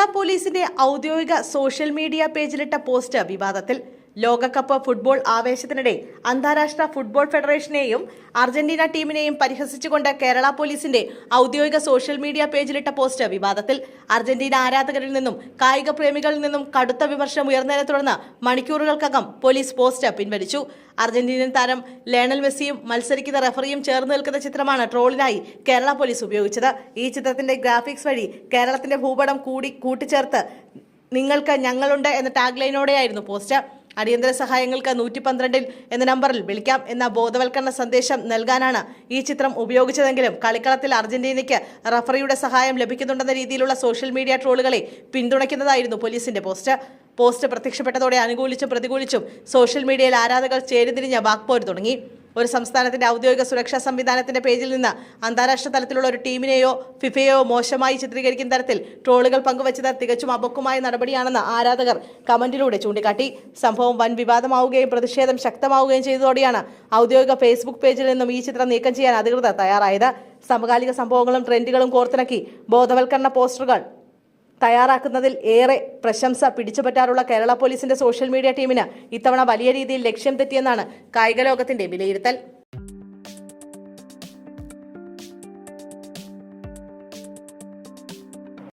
കേരള പോലീസിന്റെ ഔദ്യോഗിക social media പേജിലിട്ട post വിവാദത്തിൽ. ലോകകപ്പ് ഫുട്ബോൾ ആവേശത്തിനിടെ അന്താരാഷ്ട്ര ഫുട്ബോൾ ഫെഡറേഷനെയും അർജന്റീന ടീമിനെയും പരിഹസിച്ചുകൊണ്ട് കേരള പോലീസിന്റെ ഔദ്യോഗിക സോഷ്യൽ മീഡിയ പേജിലിട്ട പോസ്റ്റ് വിവാദത്തിൽ. അർജന്റീന ആരാധകരിൽ നിന്നും കായിക പ്രേമികളിൽ നിന്നും കടുത്ത വിമർശനം ഉയർന്നതിനെ തുടർന്ന് മണിക്കൂറുകൾക്കകം പോലീസ് പോസ്റ്റ് പിൻവലിച്ചു. അർജന്റീനൻ താരം ലയണൽ മെസ്സിയും മത്സരിക്കുന്ന റഫറിയും ചേർന്ന് നിൽക്കുന്ന ചിത്രമാണ് ട്രോളിനായി കേരള പോലീസ് ഉപയോഗിച്ചത്. ഈ ചിത്രത്തിന്റെ ഗ്രാഫിക്സ് വഴി കേരളത്തിന്റെ ഭൂപടം കൂട്ടിച്ചേർത്ത് നിങ്ങൾക്ക് ഞങ്ങളുണ്ട് എന്ന ടാഗ്ലൈനോടെയായിരുന്നു പോസ്റ്റ്. അടിയന്തര സഹായങ്ങൾക്ക് 112 എന്ന നമ്പറിൽ വിളിക്കാം എന്ന ബോധവൽക്കരണ സന്ദേശം നൽകാനാണ് ഈ ചിത്രം ഉപയോഗിച്ചതെങ്കിലും കളിക്കളത്തിൽ അർജന്റീനയ്ക്ക് റഫറിയുടെ സഹായം ലഭിക്കുന്നുണ്ടെന്ന രീതിയിലുള്ള സോഷ്യൽ മീഡിയ ട്രോളുകളെ പിന്തുണയ്ക്കുന്നതായിരുന്നു പോലീസിന്റെ പോസ്റ്റ് പ്രത്യക്ഷപ്പെട്ടതോടെ അനുകൂലിച്ചും പ്രതികൂലിച്ചും സോഷ്യൽ മീഡിയയിൽ ആരാധകർ ചേരിതിരിഞ്ഞ വാക്പോര് തുടങ്ങി. ഒരു സംസ്ഥാനത്തിന്റെ ഔദ്യോഗിക സുരക്ഷാ സംവിധാനത്തിന്റെ പേജിൽ നിന്ന് അന്താരാഷ്ട്ര തലത്തിലുള്ള ഒരു ടീമിനെയോ ഫിഫയെയോ മോശമായി ചിത്രീകരിക്കുന്ന തരത്തിൽ ട്രോളുകൾ പങ്കുവച്ചത് തികച്ചും അപക്വമായ നടപടിയാണെന്ന് ആരാധകർ കമന്റിലൂടെ ചൂണ്ടിക്കാട്ടി. സംഭവം വൻ വിവാദമാവുകയും പ്രതിഷേധം ശക്തമാവുകയും ചെയ്തതോടെയാണ് ഔദ്യോഗിക ഫേസ്ബുക്ക് പേജിൽ നിന്നും ഈ ചിത്രം നീക്കം ചെയ്യാൻ അധികൃതർ തയ്യാറായത്. സമകാലിക സംഭവങ്ങളും ട്രെൻഡുകളും കോർത്തിണക്കി ബോധവൽക്കരണ പോസ്റ്ററുകൾ തയ്യാറാക്കുന്നതിൽ ഏറെ പ്രശംസ പിടിച്ചുപറ്റാറുള്ള കേരള പോലീസിന്റെ സോഷ്യൽ മീഡിയ ടീമിന് ഇത്തവണ വലിയ രീതിയിൽ ലക്ഷ്യം തെറ്റിയെന്നാണ് കായിക ലോകത്തിന്റെ വിലയിരുത്തൽ.